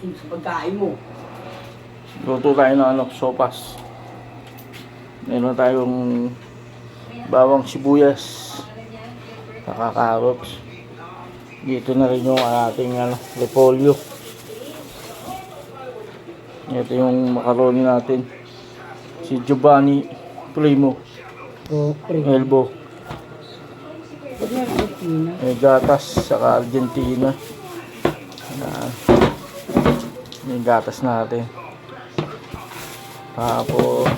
Sa pagkain mo. Luto tayo ng sopas. Meron tayong bawang sibuyas, saka carrots. Dito na rin yung ating repolyo. Ito yung macaroni natin. Si Giovanni Primo. Elbow. May gatas saka Argentina. Yung gatas natin. Tapos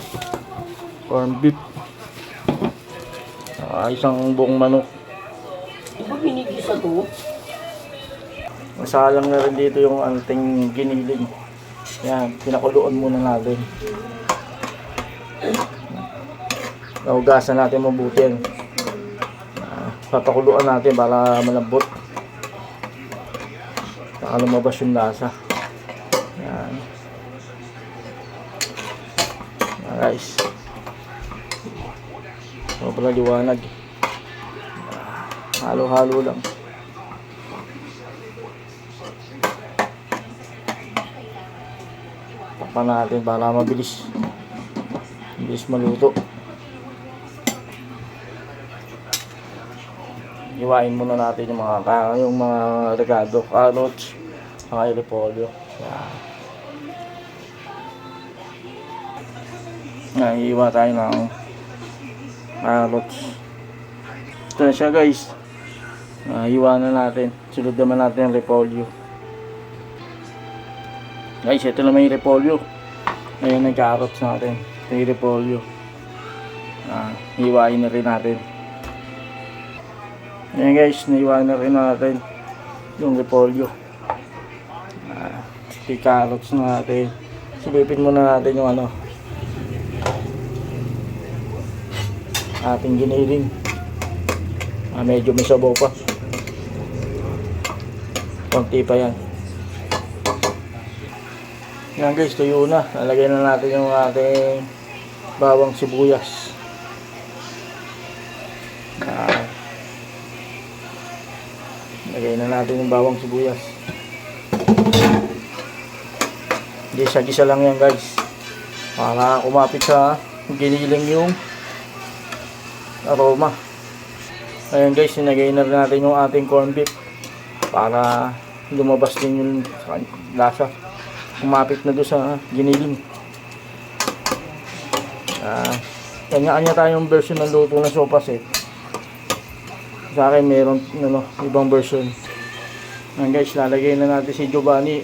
corn beef. Isang buong manok. Di ba pinigisa to? Masalang na rin dito yung ating giniling. Yan, pinakuluan muna natin. Nahugasan natin mabuti yan. Papakuluan natin para malambot. Saka lumabas yung lasa. Yan. Guys. Sobrang liwanag. Halo-halo lang. Takpan natin para mabilis maluto. Iwain muna natin yung mga regado, carrots, saka repolyo. Iiwa tayo ng carrots. Ito na siya, guys. Iwa na natin. Sunod naman natin ang repolyo. Guys, ito naman yung repolyo. Ayun ang carrots natin. Ito yung repolyo. Iwain na rin natin. Ayan guys, naiwain na rin natin yung repolyo. Yung carrots natin. Silipin muna natin yung ating giniling. Medyo may sabaw pa. Konti pa yan. Yan guys, tuyo na. Lalagay na natin yung ating bawang sibuyas. Lagay na natin yung bawang sibuyas. Gisa-gisa lang yan guys. Para kumapit sa giniling yung aroma. Ayan guys, sinagay na rin natin yung ating corn beef. Para lumabas din yung lasa. Kumapit na doon sa giniling. Kanya-kanya tayong version ng luto ng sopas eh. Sa akin mayroon ibang version. Ayan guys, lalagay na natin si Giovanni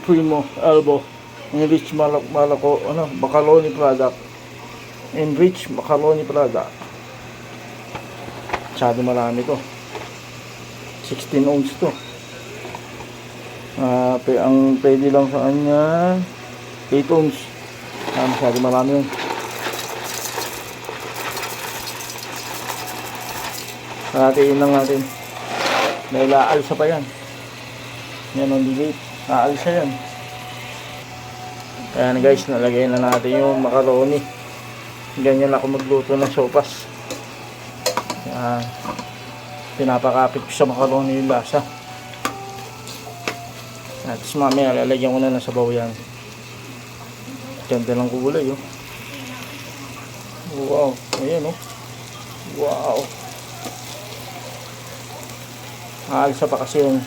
Primo Elbow Enriched Macaroni product. Enriched Macaroni product. Masyado marami to. 16 ounce to. Ang pwede lang sa kanya 8 ounce. Masyado marami yun. Hatiin lang natin. Dahil aalsa pa yan. Yan ang delete. Aalsa yan. Ayan guys, nalagay na natin yung macaroni. Ganyan ako magluto ng sopas. Pinapakapit ko sa macaroni yung lasa. At mamaya lalagyan ko na ng sabaw yan. Ganda ng kulay oh. Wow. Ayan oh. Wow. Aalsa pa kasi yung